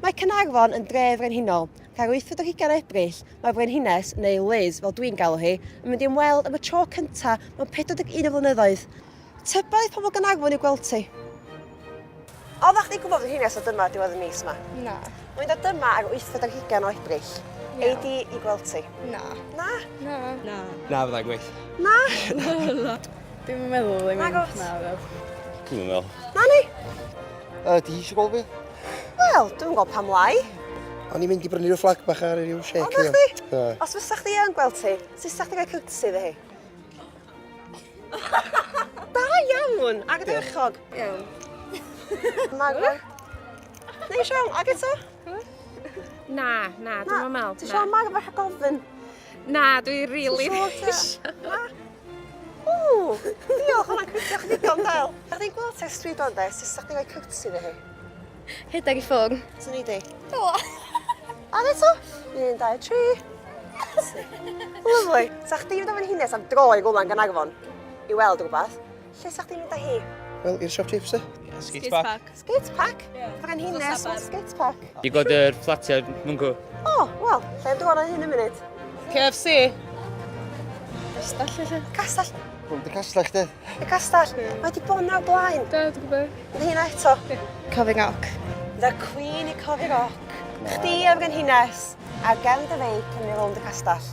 Mae Gaernarfon yn dref frenhinol. Cael 8 Ebrill, mae Frenhines, neu Liz, fel dwi'n galw hi, yn mynd i'n weld am y tro cyntaf mewn 41 flynyddoedd. Tybaidd pobl Gaernarfon i'w gweld ti? Oeddech chdi gwybod Frenhines o dyma diwedd y mis yma? Na. Mae'n dod dyma ar 8 o Ebrill. Ei di i gweld ti? Na. Na? Na. Na, fyddai'n gweith. Na? Dwi'n meddwl ddim yn Nagos. na fel. Dwi'n meddwl. Na ni? Di eisiau gweld fi? Wel, dwi'n gweld pam lai. O'n i'n mynd i brynu rhyw fflag bach ar ryw shake. Oeddech chdi? Na. Os fysa chdi yn gweld ti, sut sa chdi gael courtesy iddi hi? Da iawn! Ag ydych chog? Iawn. Magwar. Neu Sian, ag eto? Na, dwi'n meddwl. Ti Sian magwar rhag ofyn? Na, dwi rili Na? Ww, diolch, hwnna'n cwrtio chdi digon del. Ag di'n gweld ti'r Stryd o'n de, sut sa chdi gael courtesy iddi hi? Hydeg i ffwrn. Swn i di? O! Ag eto? 1, 2, 3. Lyfli. Sa chdi mynd o Frenhines am dro i gwmla'n Gaernarfon i weld rhywbeth? Lle sa chdi mynd â hi? Wel, i'r siop chips, Skatepark. Skate park? Frenhines, skate park. I gweld yr fflatiau mwngw. O, wel, lle am drôn ar hyn y munud? KFC. Ystall lle. Castell. Hwn dy castell, de. Y castell. Mae di bod nawr blaen. Da, dwi'n gwybod. Ydy hynna eto. Cofing oc. The Queen i cofio roc. Chdi am Frenhines. A gan dy fei cymryd rownd y castell.